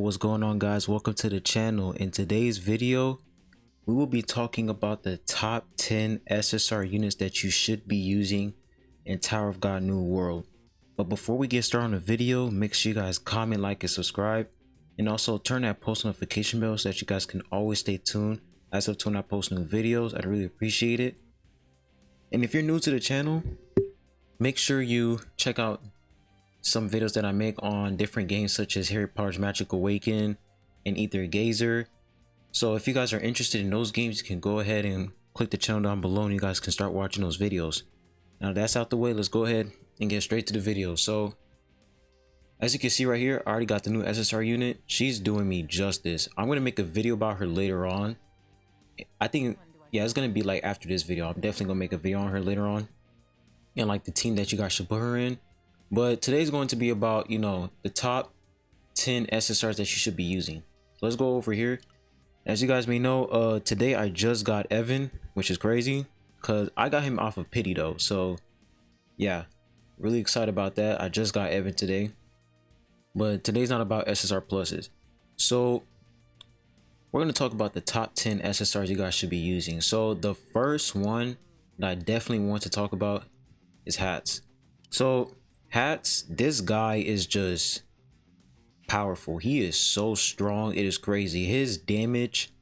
what's going on, guys? Welcome to the channel. In today's video, we will be talking about the top 10 SSR units that you should be using in Tower of God New World. But before we get started on the video, make sure you guys comment, like, and subscribe, and also turn that post notification bell so that you guys can always stay tuned as of when I post new videos. I'd really appreciate it. And if you're new to the channel, make sure you check out some videos that I make on different games such as Harry Potter's Magic Awaken and Ether Gazer. So if you guys are interested in those games, you can go ahead and click the channel down below and you guys can start watching those videos. Now that's out the way, let's go ahead and get straight to the video. So as you can see right here, I already got the new SSR unit. She's doing me justice. I'm going to make a video about her later on. I think, yeah, it's going to be like after this video. I'm definitely going to make a video on her later on and like the team that you guys should put her in. But today's going to be about, you know, the top 10 SSRs that you should be using. So let's go over here. As you guys may know, today I just got Evan, which is crazy because I got him off of pity though. So yeah, really excited about that. I just got Evan today. But today's not about SSR pluses. So we're going to talk about the top 10 SSRs you guys should be using. So the first one that I definitely want to talk about is Hatz. So Hatz, this guy is just powerful. He is so strong, it is crazy. His damage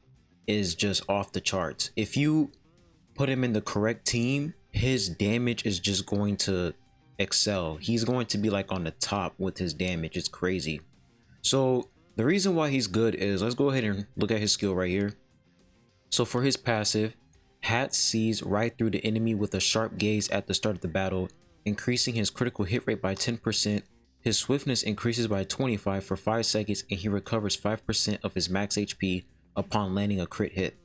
is just off the charts. If you put him in the correct team, his damage is just going to excel. He's going to be like on the top with his damage. It's crazy. So the reason why he's good is, let's go ahead and look at his skill right here. So for his passive, Hatz sees right through the enemy with a sharp gaze at the start of the battle, increasing his critical hit rate by 10%. His swiftness increases by 25 for 5 seconds, and he recovers 5% of his max HP upon landing a crit hit.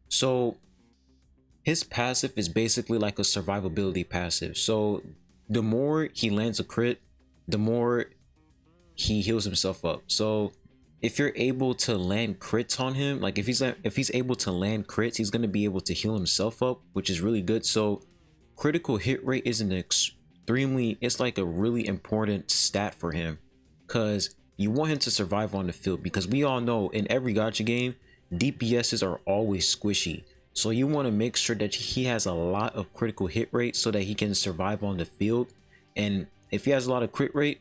So his passive is basically like a survivability passive. So the more he lands a crit, the more he heals himself up. So if you're able to land crits on him, like if he's able to land crits, he's going to be able to heal himself up, which is really good. So critical hit rate is an it's like a really important stat for him, because you want him to survive on the field, because we all know in every gacha game DPSs are always squishy. So you want to make sure that he has a lot of critical hit rate so that he can survive on the field. And if he has a lot of crit rate,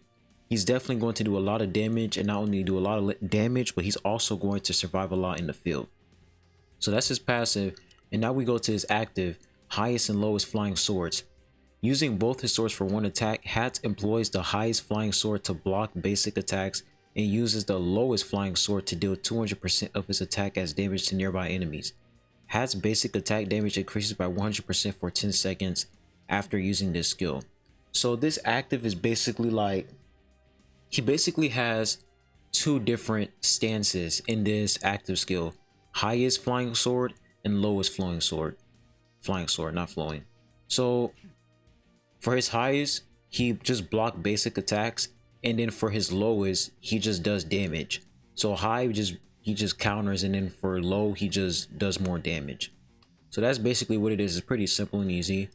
he's definitely going to do a lot of damage, and not only do a lot of damage, but he's also going to survive a lot in the field. So that's his passive. And now we go to his active, highest and lowest flying swords. Using both his swords for one attack, Hatz employs the highest flying sword to block basic attacks and uses the lowest flying sword to deal 200% of his attack as damage to nearby enemies. Hatz's basic attack damage increases by 100% for 10 seconds after using this skill. So this active is basically like, he basically has two different stances in this active skill: highest flying sword and lowest flying sword. Flying sword, not flowing. So for his highest, he just blocks basic attacks, and then for his lowest, he just does damage. So high, he just counters, and then for low, he just does more damage. So that's basically what it is. It's pretty simple and easy.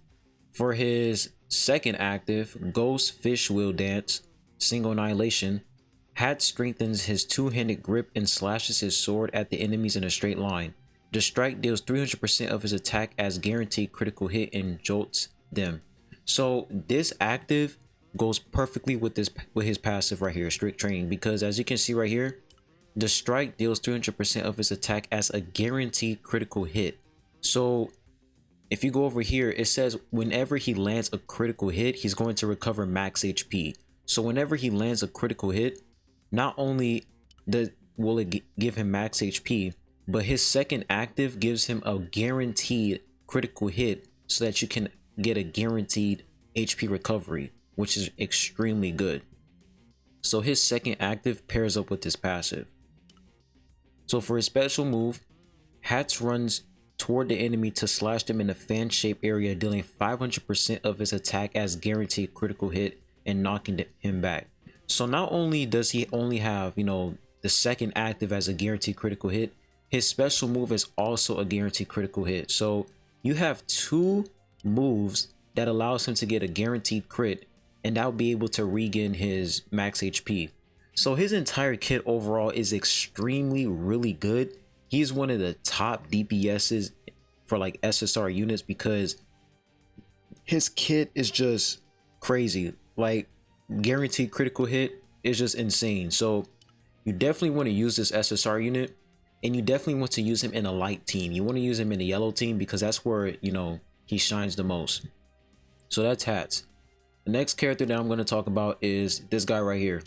For his second active, Ghost Fish Wheel Dance, Single Annihilation, Hatz strengthens his two-handed grip and slashes his sword at the enemies in a straight line. The strike deals 300% of his attack as guaranteed critical hit and jolts them. So this active goes perfectly with his passive right here, Strict Training, because as you can see right here, the strike deals 300% of his attack as a guaranteed critical hit. So if you go over here, it says whenever he lands a critical hit, he's going to recover max HP. So whenever he lands a critical hit, not only will it give him max HP, but his second active gives him a guaranteed critical hit so that you can get a guaranteed HP recovery, which is extremely good. So his second active pairs up with his passive. So for his special move, Hatz runs toward the enemy to slash them in a fan shaped area, dealing 500% of his attack as guaranteed critical hit and knocking him back. So not only does he only have, you know, the second active as a guaranteed critical hit, his special move is also a guaranteed critical hit. So you have two moves that allows him to get a guaranteed crit, and that'll be able to regain his max HP. So his entire kit overall is extremely really good. He's one of the top DPSs for like SSR units because his kit is just crazy. Like guaranteed critical hit is just insane. So you definitely want to use this SSR unit, and you definitely want to use him in a light team. You want to use him in a yellow team because that's where, you know, he shines the most. So that's Hatz. The next character that I'm going to talk about is this guy right here.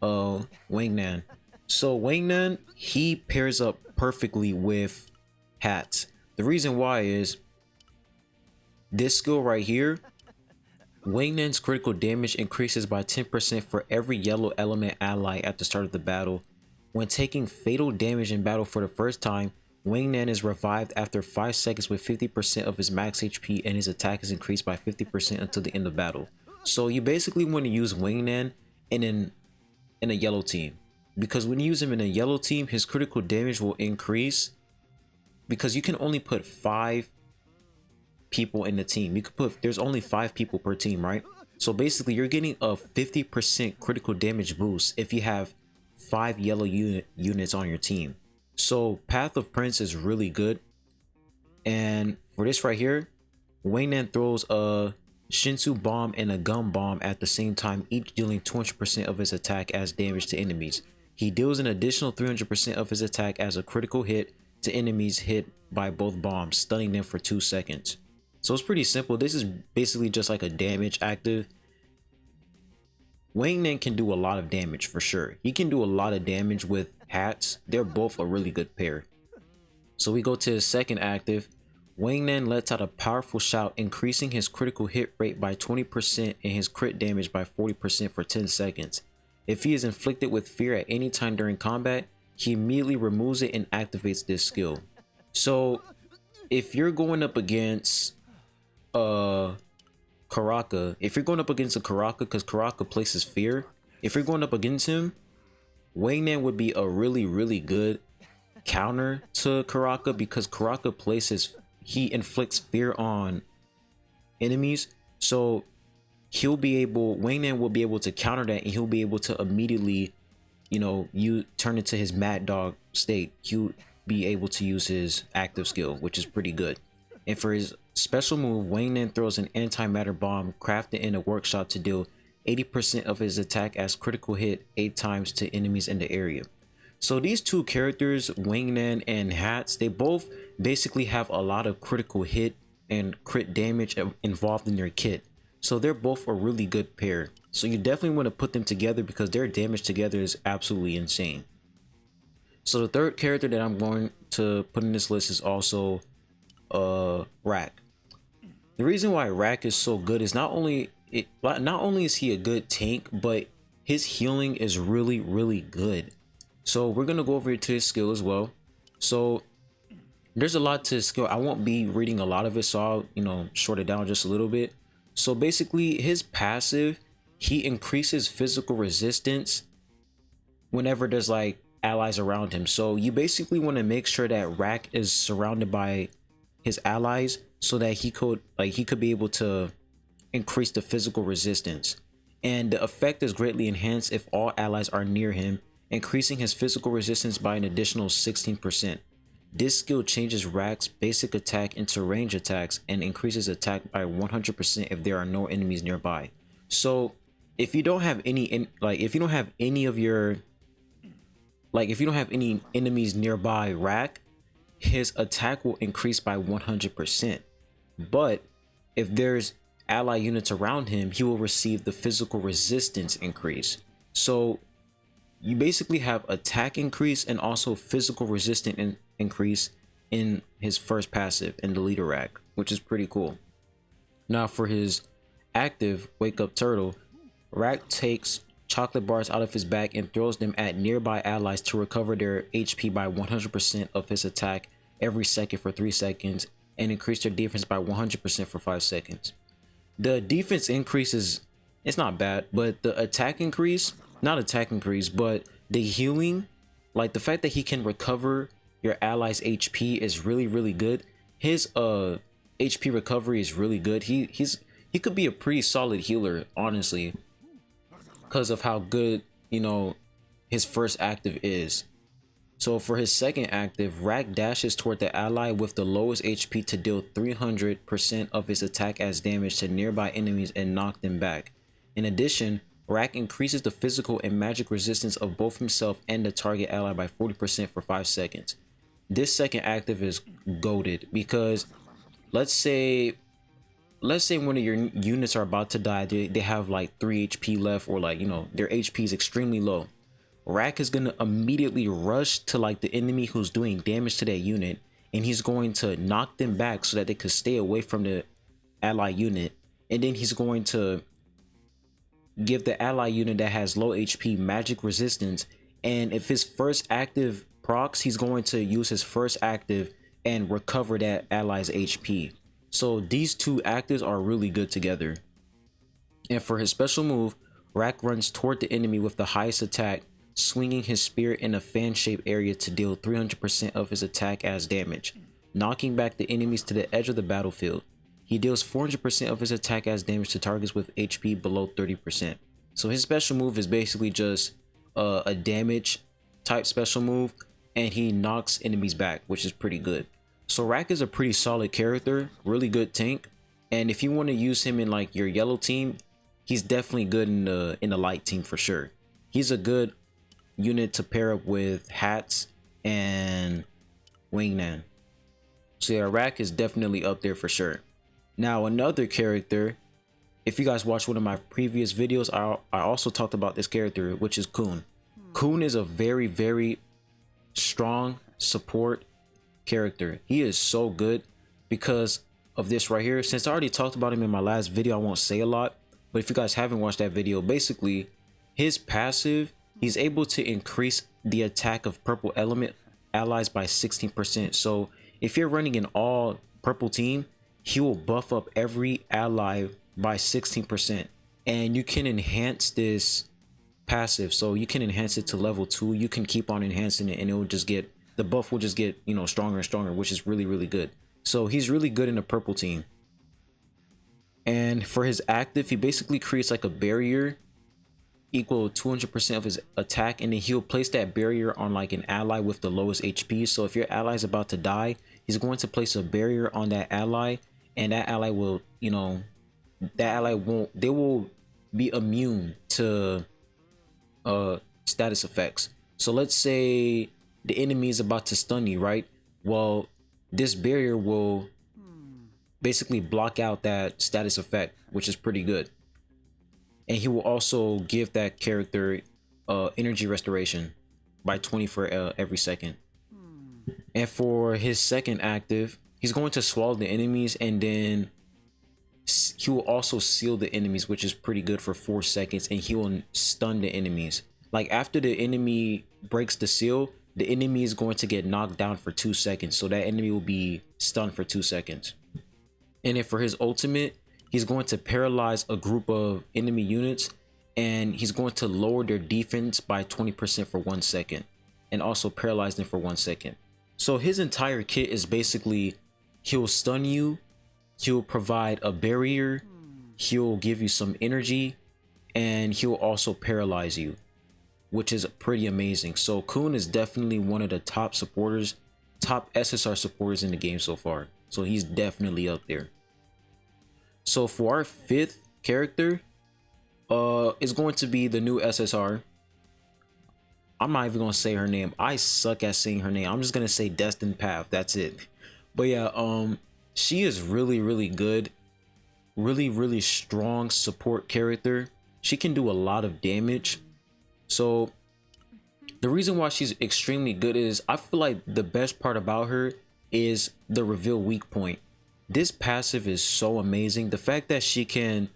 Wingman. So Wingman, he pairs up perfectly with Hatz. The reason why is this skill right here. Wingman's critical damage increases by 10% for every yellow element ally at the start of the battle. When taking fatal damage in battle for the first time, Wingman is revived after 5 seconds with 50% of his max HP, and his attack is increased by 50% until the end of battle. So you basically want to use Wingman in a yellow team, because when you use him in a yellow team, his critical damage will increase because you can only put 5 people in the team. You could put, there's only 5 people per team, right? So basically you're getting a 50% critical damage boost if you have 5 yellow units on your team. So Path of Prince is really good. And for this right here, Wingman throws a Shinsu bomb and a gum bomb at the same time, each dealing 200% of his attack as damage to enemies. He deals an additional 300% of his attack as a critical hit to enemies hit by both bombs, stunning them for 2 seconds. So it's pretty simple. This is basically just like a damage active. Wingman can do a lot of damage for sure. He can do a lot of damage with Hatz. They're both a really good pair. So we go to his second active. Wingman lets out a powerful shout, increasing his critical hit rate by 20% and his crit damage by 40% for 10 seconds. If he is inflicted with fear at any time during combat, he immediately removes it and activates this skill. So if you're going up against Karaka, if you're going up against a Karaka, because Karaka places fear, if you're going up against him, Wingman would be a really good counter to Karaka, because Karaka places, he inflicts fear on enemies. So he'll be able, Wingman will be able to counter that, and he'll be able to immediately, you know, you turn into his mad dog state. He'll be able to use his active skill, which is pretty good. And for his special move, Wingman throws an antimatter bomb crafted in a workshop to deal 80% of his attack as critical hit 8 times to enemies in the area. So these two characters, Wingman and Hatz, they both basically have a lot of critical hit and crit damage involved in their kit. So they're both a really good pair. So you definitely want to put them together because their damage together is absolutely insane. So the third character that I'm going to put in this list is also Rack. The reason why Rack is so good is not only is he a good tank, but his healing is really good. So we're gonna go over to his skill as well. So there's a lot to his skill. I won't be reading a lot of it, so I'll, you know, short it down just a little bit. So basically his passive, he increases physical resistance whenever there's like allies around him. So you basically want to make sure that Rack is surrounded by his allies so that he could be able to increase the physical resistance. And the effect is greatly enhanced if all allies are near him, increasing his physical resistance by an additional 16%. This skill changes Rack's basic attack into range attacks and increases attack by 100% if there are no enemies nearby. So if you don't have any if you don't have any enemies nearby Rack, his attack will increase by 100%. But if there's ally units around him, he will receive the physical resistance increase. So you basically have attack increase and also physical resistance increase in his first passive in the leader Rack, which is pretty cool. Now for his active, Wake Up Turtle, Rack takes chocolate bars out of his bag and throws them at nearby allies to recover their HP by 100% of his attack every second for 3 seconds and increase their defense by 100% for 5 seconds. The defense increase is, it's not bad, but the attack increase, not attack increase, but the healing, like the fact that he can recover your allies HP is really good. His HP recovery is really good. He could be a pretty solid healer, honestly, because of how good you know, his first active is. So for his second active, Rack dashes toward the ally with the lowest HP to deal 300% of his attack as damage to nearby enemies and knock them back. In addition, Rack increases the physical and magic resistance of both himself and the target ally by 40% for 5 seconds. This second active is goated because let's say one of your units are about to die, they have like 3 HP left, or like, you know, their HP is extremely low. Rack is gonna immediately rush to like the enemy who's doing damage to that unit, and he's going to knock them back so that they could stay away from the ally unit. And then he's going to give the ally unit that has low HP magic resistance, and if his first active procs, he's going to use his first active and recover that ally's HP. So these two actives are really good together. And for his special move, Rack runs toward the enemy with the highest attack, swinging his spear in a fan-shaped area to deal 300% of his attack as damage, knocking back the enemies to the edge of the battlefield. He deals 400% of his attack as damage to targets with HP below 30%. So his special move is basically just a damage type special move, and he knocks enemies back, which is pretty good. So Rack is a pretty solid character, really good tank, and if you want to use him in like your yellow team, he's definitely good in the light team for sure. He's a good unit to pair up with Hatz and Wingman. So yeah, Rack is definitely up there for sure. Now another character, if you guys watched one of my previous videos, I also talked about this character, which is Coon. Coon is a very strong support character. He is so good because of this right here. Since I already talked about him in my last video, I won't say a lot, but if you guys haven't watched that video, basically his passive, he's able to increase the attack of purple element allies by 16%. So if you're running an all purple team, he will buff up every ally by 16%, and you can enhance this passive. So you can enhance it to level 2. You can keep on enhancing it, and it will just get, the buff will just get, you know, stronger and stronger, which is really good. So he's really good in a purple team. And for his active, he basically creates like a barrier equal 200% of his attack, and then he'll place that barrier on like an ally with the lowest HP. So if your ally is about to die, he's going to place a barrier on that ally, and that ally will, you know, that ally won't, they will be immune to status effects. So let's say the enemy is about to stun you, right? Well, this barrier will basically block out that status effect, which is pretty good. And he will also give that character energy restoration by 20 for every second. And for his second active, he's going to swallow the enemies, and then he will also seal the enemies, which is pretty good for 4 seconds, and he will stun the enemies. Like after the enemy breaks the seal, the enemy is going to get knocked down for 2 seconds, so that enemy will be stunned for 2 seconds. And then for his ultimate, he's going to paralyze a group of enemy units, and he's going to lower their defense by 20% for 1 second, and also paralyze them for 1 second. So his entire kit is basically, he'll stun you, he'll provide a barrier, he'll give you some energy, and he'll also paralyze you, which is pretty amazing. So Coon is definitely one of the top supporters, top SSR supporters in the game so far. So he's definitely up there. So for our fifth character, is going to be the new SSR. I'm not even gonna say her name. I suck at saying her name. I'm just gonna say Destin Path. That's it. But yeah, she is really good. Really strong support character. She can do a lot of damage. So the reason why she's extremely good is, I feel like the best part about her is the reveal weak point. This passive is so amazing. The fact that she can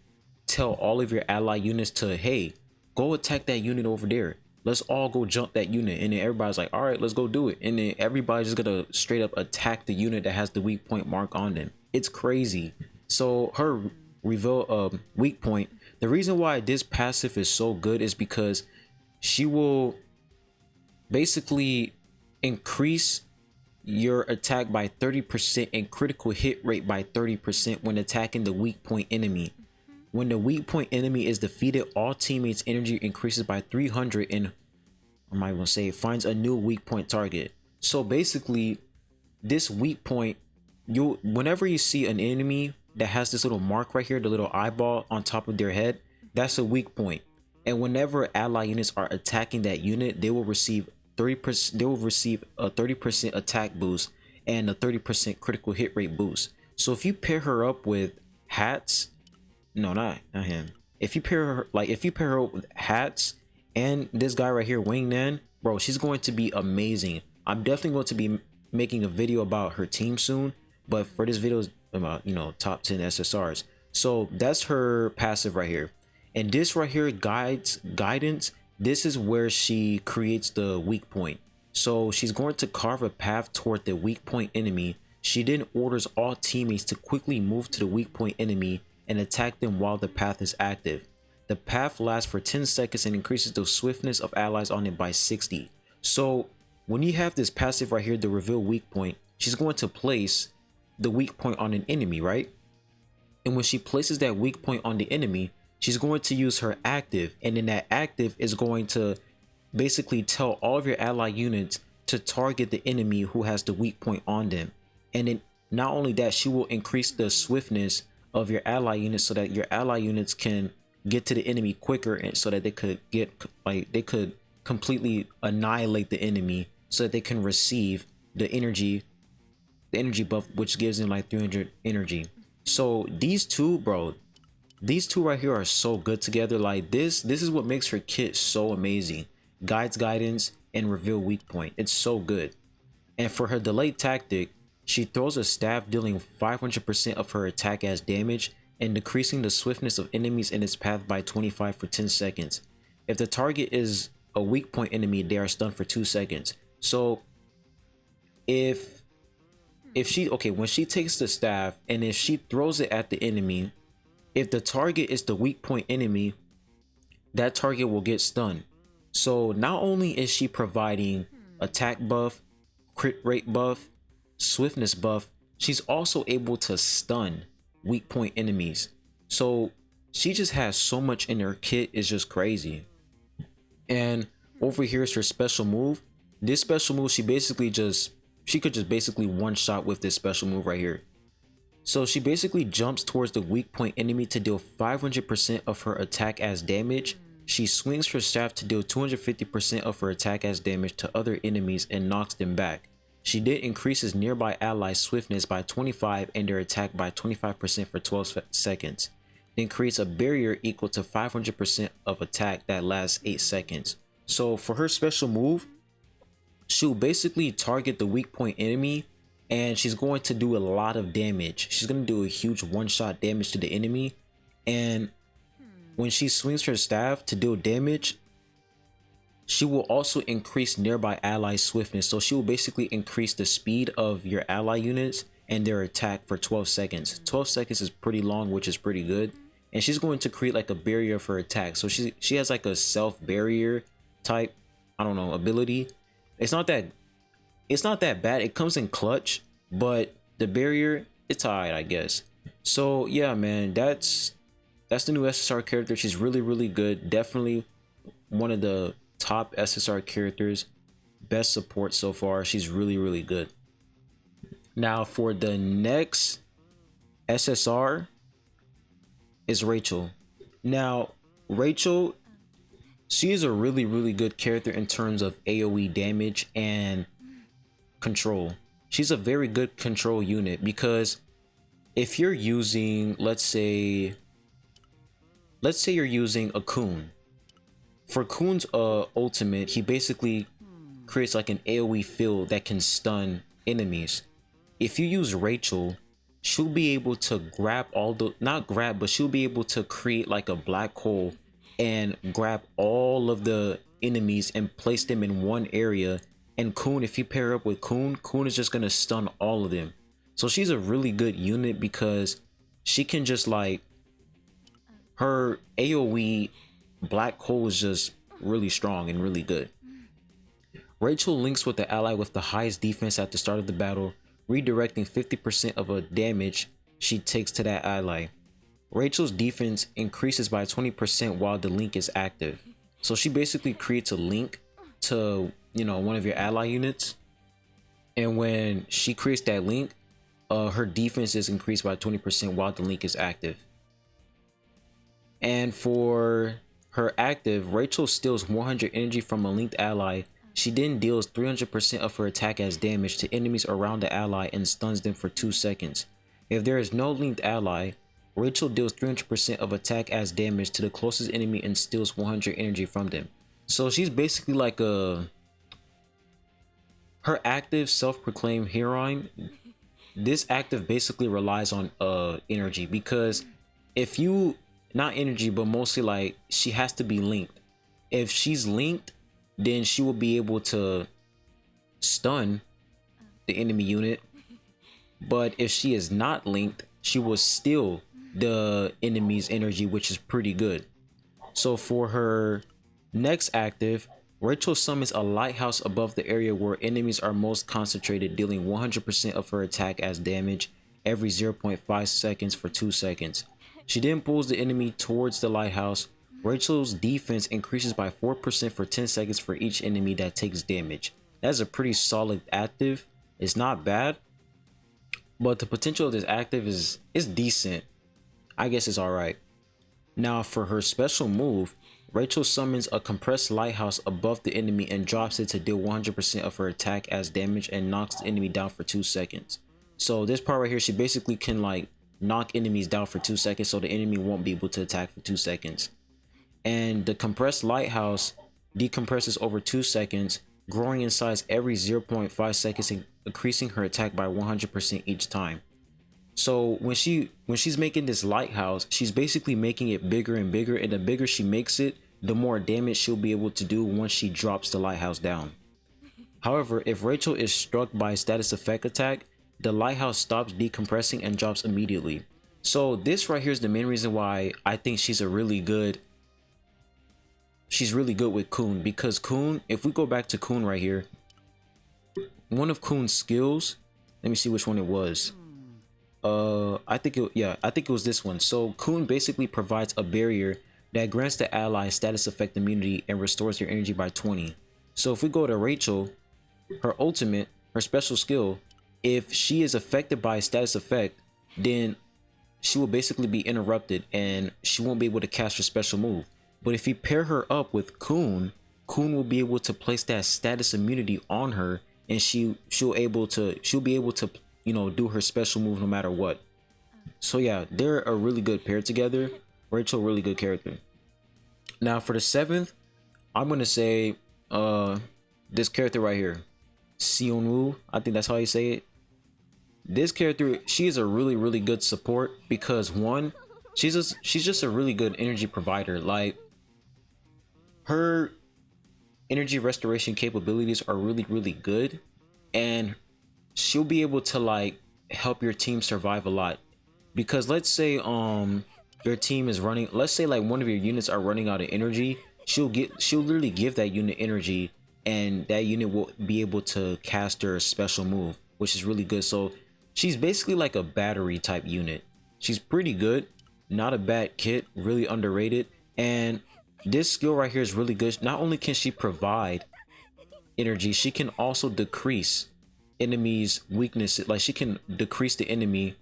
tell all of your ally units to, hey, go attack that unit over there. Let's all go jump that unit. And then everybody's like, all right, let's go do it. And then everybody's just gonna straight up attack the unit that has the weak point mark on them. It's crazy. So her reveal weak point, the reason why this passive is so good is because she will basically increase your attack by 30% and critical hit rate by 30% when attacking the weak point enemy. When the weak point enemy is defeated, all teammates' energy increases by 300 and I might want to say finds a new weak point target. So basically, this weak point, whenever you see an enemy that has this little mark right here, the little eyeball on top of their head, that's a weak point. And whenever ally units are attacking that unit, they will receive 30%. They will receive a 30% attack boost and a 30% critical hit rate boost. So if you pair her up with Hatz, no, not him. If you pair her up with Hatz and this guy right here, Wingman, bro, she's going to be amazing. I'm definitely going to be making a video about her team soon, but for this video is about, you know, top 10 SSRs. So that's her passive right here. And this right here, guidance, this is where she creates the weak point. So she's going to carve a path toward the weak point enemy. She then orders all teammates to quickly move to the weak point enemy and attack them while the path is active. The path lasts for 10 seconds and increases the swiftness of allies on it by 60. So when you have this passive right here, the reveal weak point, she's going to place the weak point on an enemy, right? And when she places that weak point on the enemy, she's going to use her active, and then that active is going to basically tell all of your ally units to target the enemy who has the weak point on them. And then not only that, she will increase the swiftness of your ally units so that your ally units can get to the enemy quicker, and so that they could they could completely annihilate the enemy so that they can receive the energy buff, which gives them like 300 energy. So these two, bro, these two right here are so good together. Like this is what makes her kit so amazing. Guidance and reveal weak point, it's so good. And for her delayed tactic, she throws a staff dealing 500% of her attack as damage and decreasing the swiftness of enemies in its path by 25 for 10 seconds. If the target is a weak point enemy, they are stunned for 2 seconds. So if she, okay, when she takes the staff and if she throws it at the enemy, if the target is the weak point enemy, that target will get stunned. So not only is she providing attack buff, crit rate buff, swiftness buff, she's also able to stun weak point enemies. So she just has so much in her kit, it's just crazy. And over here is her special move. This special move, she could just basically one shot with this special move right here. So she basically jumps towards the weak point enemy to deal 500% of her attack as damage. She swings her staff to deal 250% of her attack as damage to other enemies and knocks them back. She then increases nearby allies' swiftness by 25 and their attack by 25% for 12 seconds. Then creates a barrier equal to 500% of attack that lasts 8 seconds. So for her special move, she'll basically target the weak point enemy and she's going to do a lot of damage. She's going to do a huge one-shot damage to the enemy. And when she swings her staff to deal damage, she will also increase nearby ally swiftness. So she will basically increase the speed of your ally units and their attack for 12 seconds. 12 seconds is pretty long, which is pretty good. And she's going to create like a barrier for attack. So she has like a self barrier type, I don't know, ability. It's not that bad. It comes in clutch, but the barrier, it's alright, I guess. So yeah, man, that's the new SSR character. She's really good. Definitely one of the top SSR characters, best support so far. She's really good. Now for the next SSR is Rachel. Now Rachel, she is a really good character in terms of AoE damage and control. She's a very good control unit, because if you're using, let's say you're using a Coon. For Coon's ultimate, he basically creates like an AoE field that can stun enemies. If you use Rachel, she'll be able to grab she'll be able to create like a black hole and grab all of the enemies and place them in one area. And Coon, if you pair up with Coon is just gonna stun all of them. So she's a really good unit because she can just like, her AoE black hole is just really strong and really good. Rachel links with the ally with the highest defense at the start of the battle, redirecting 50% of a damage she takes to that ally. Rachel's defense increases by 20% while the link is active. So she basically creates a link to, you know, one of your ally units, and when she creates that link, her defense is increased by 20% while the link is active. And for her active, Rachel steals 100 energy from a linked ally. She then deals 300% of her attack as damage to enemies around the ally and stuns them for 2 seconds. If there is no linked ally, Rachel deals 300% of attack as damage to the closest enemy and steals 100 energy from them. So she's basically like her active self-proclaimed heroine. This active basically relies on energy, because if you, not energy, but mostly like she has to be linked. If she's linked, then she will be able to stun the enemy unit. But if she is not linked, she will steal the enemy's energy, which is pretty good. So for her next active, Rachel summons a lighthouse above the area where enemies are most concentrated, dealing 100% of her attack as damage every 0.5 seconds for 2 seconds. She then pulls the enemy towards the lighthouse. Rachel's defense increases by 4% for 10 seconds for each enemy that takes damage. That's a pretty solid active. It's not bad, but the potential of this active is decent. I guess it's alright. Now for her special move, Rachel summons a compressed lighthouse above the enemy and drops it to deal 100% of her attack as damage and knocks the enemy down for 2 seconds. So this part right here, she basically can like knock enemies down for 2 seconds, so the enemy won't be able to attack for 2 seconds. And the compressed lighthouse decompresses over 2 seconds, growing in size every 0.5 seconds and increasing her attack by 100% each time. So when she's making this lighthouse, she's basically making it bigger and bigger, and the bigger she makes it, the more damage she'll be able to do once she drops the lighthouse down. However, if Rachel is struck by a status effect attack, the lighthouse stops decompressing and drops immediately. So this right here is the main reason why I think she's really good with Coon, because Coon, if we go back to Coon right here, one of Coon's skills, let me see which one it was. I think it was this one. So Coon basically provides a barrier that grants the ally status effect immunity and restores their energy by 20. So if we go to Rachel, her ultimate, her special skill, if she is affected by a status effect, then she will basically be interrupted and she won't be able to cast her special move. But if you pair her up with Coon, Coon will be able to place that status immunity on her, and she'll be able to, you know, do her special move no matter what. So yeah, they're a really good pair together. Rachel, really good character. Now for the 7th, I'm gonna say this character right here, Sionwoo. I think that's how you say it. This character, she is a really good support, because one, she's just a really good energy provider. Like, her energy restoration capabilities are really good, and she'll be able to like help your team survive a lot. Because let's say your team is running, let's say like one of your units are running out of energy, she'll literally give that unit energy, and that unit will be able to cast her special move, which is really good. So she's basically like a battery type unit. She's pretty good, not a bad kit, really underrated. And this skill right here is really good. Not only can she provide energy, she can also decrease enemies' weaknesses. Like, she can decrease the enemy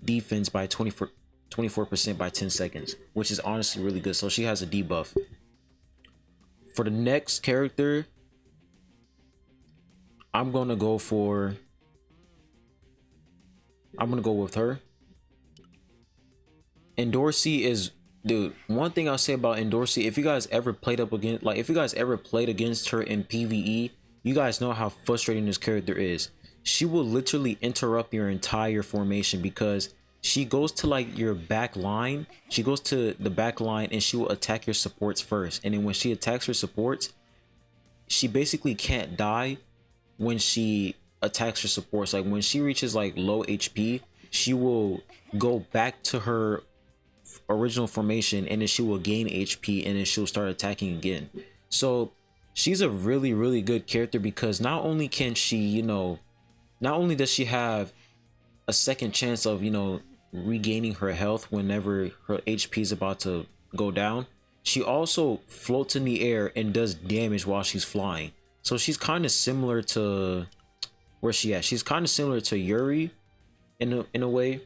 defense by 24% by 10 seconds, which is honestly really good. So she has a debuff. For the next character, I'm gonna go with her. Endorsi is, dude, one thing I'll say about Endorsi, if you guys ever played against her in PvE, you guys know how frustrating this character is. She will literally interrupt your entire formation, because she goes to like your back line. She goes to the back line and she will attack your supports first. And then when she attacks her supports, she basically can't die when she attacks her supports. Like, when she reaches like low HP, she will go back to her original formation, and then she will gain HP, and then she'll start attacking again. So she's a really good character, because not only can she, you know, not only does she have a second chance of, you know, regaining her health whenever her HP is about to go down. She also floats in the air and does damage while she's flying. So she's kind of similar to where she at. She's kind of similar to Yuri in a way.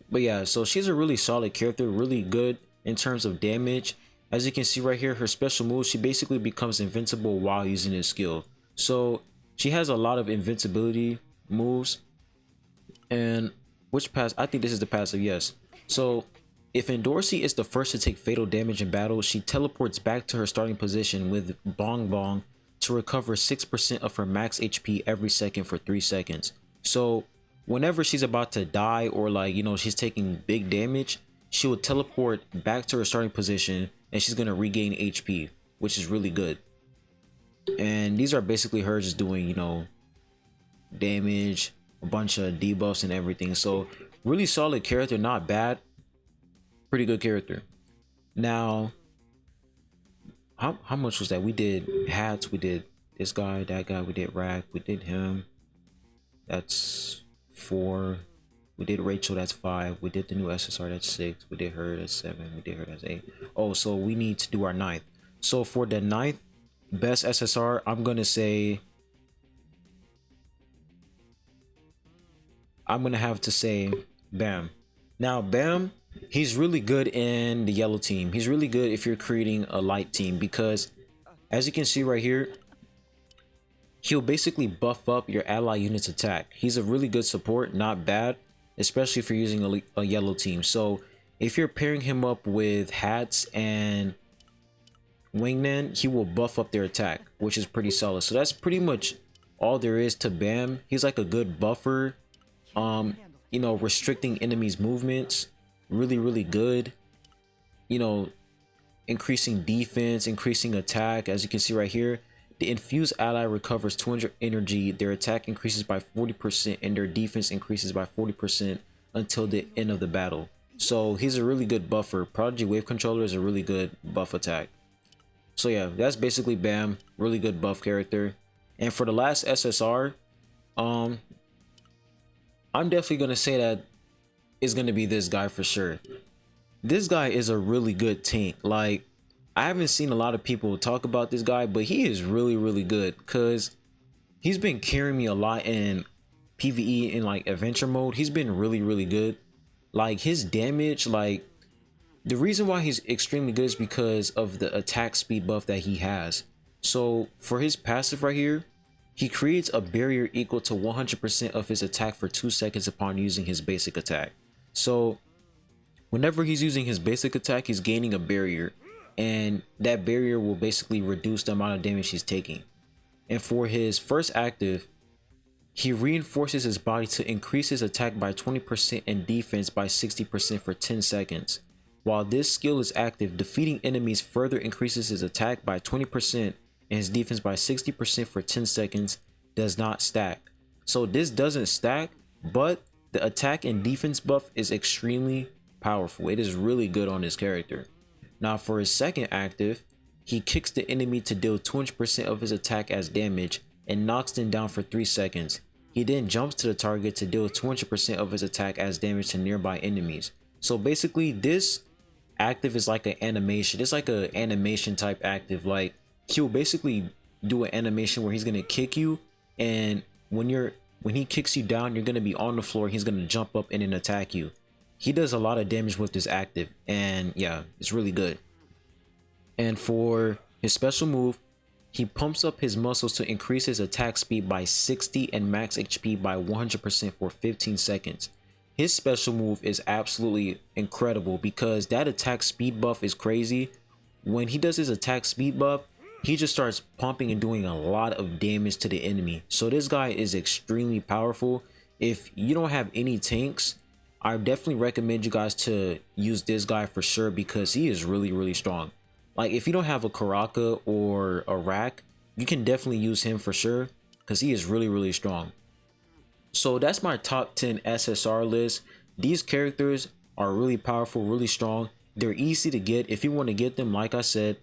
But yeah, so she's a really solid character, really good in terms of damage. As you can see right here, her special move, she basically becomes invincible while using this skill. So she has a lot of invincibility moves. And which pass? I think this is the passive, yes. So if Endorsi is the first to take fatal damage in battle, she teleports back to her starting position with Bong Bong to recover 6% of her max HP every second for 3 seconds. So whenever she's about to die, or like, you know, she's taking big damage, she will teleport back to her starting position and she's gonna regain HP, which is really good. And these are basically her just doing, you know, damage, a bunch of debuffs and everything. So really solid character, not bad, pretty good character. Now how much was that? We did Hatz, we did this guy, that guy, we did Rack, we did him, that's 4. We did Rachel, that's 5. We did the new SSR, that's 6. We did her, that's 7. We did her, that's 8. Oh, so we need to do our 9th. So for the 9th best SSR, I'm gonna have to say Bam. Now Bam, he's really good in the yellow team. He's really good if you're creating a light team, because as you can see right here, he'll basically buff up your ally unit's attack. He's a really good support, not bad, especially if you're using a yellow team. So if you're pairing him up with Hatz and Wingman, he will buff up their attack, which is pretty solid. So that's pretty much all there is to Bam. He's like a good buffer, you know, restricting enemies' movements, really good, you know, increasing defense, increasing attack. As you can see right here, the infused ally recovers 200 energy, their attack increases by 40%, and their defense increases by 40% until the end of the battle. So he's a really good buffer. Prodigy Wave Controller is a really good buff attack. So yeah, that's basically Bam, really good buff character. And for the last SSR, I'm definitely gonna say that it's gonna be this guy for sure. This guy is a really good tank. Like, I haven't seen a lot of people talk about this guy, but he is really good, because he's been carrying me a lot in PvE in like adventure mode. He's been really good. Like his damage, like the reason why he's extremely good is because of the attack speed buff that he has. So for his passive right here, he creates a barrier equal to 100% of his attack for 2 seconds upon using his basic attack. So whenever he's using his basic attack, he's gaining a barrier, and that barrier will basically reduce the amount of damage he's taking. And for his first active, he reinforces his body to increase his attack by 20% and defense by 60% for 10 seconds. While this skill is active, defeating enemies further increases his attack by 20% and his defense by 60% for 10 seconds. Does not stack. So this doesn't stack, but the attack and defense buff is extremely powerful. It is really good on this character. Now for his second active, he kicks the enemy to deal 200% of his attack as damage and knocks them down for 3 seconds. He then jumps to the target to deal 200% of his attack as damage to nearby enemies. So basically this active is like an animation. It's like an animation type active. Like he'll basically do an animation where he's gonna kick you, and when he kicks you down, you're gonna be on the floor. He's gonna jump up and then attack you. He does a lot of damage with this active, and yeah, it's really good. And for his special move, he pumps up his muscles to increase his attack speed by 60 and max HP by 100% for 15 seconds. His special move is absolutely incredible because that attack speed buff is crazy. When he does his attack speed buff, he just starts pumping and doing a lot of damage to the enemy. So this guy is extremely powerful. If you don't have any tanks, I definitely recommend you guys to use this guy for sure, because he is really strong. Like if you don't have a Karaka or a Rack, you can definitely use him for sure, because he is really strong. So that's my top 10 SSR list. These characters are really powerful, really strong. They're easy to get. If you want to get them, like I said,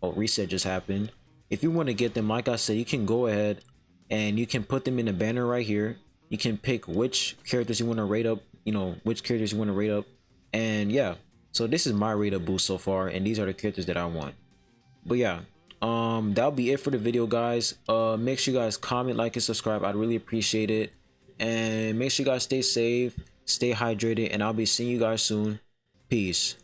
oh, reset just happened. If you want to get them, like I said, you can go ahead and you can put them in the banner right here. You can pick which characters you want to rate up, you know, which characters you want to rate up. And yeah, so this is my rate up boost so far, and these are the characters that I want. But yeah, that'll be it for the video, guys. Make sure you guys comment, like, and subscribe. I'd really appreciate it. And make sure you guys stay safe, stay hydrated, and I'll be seeing you guys soon. Peace.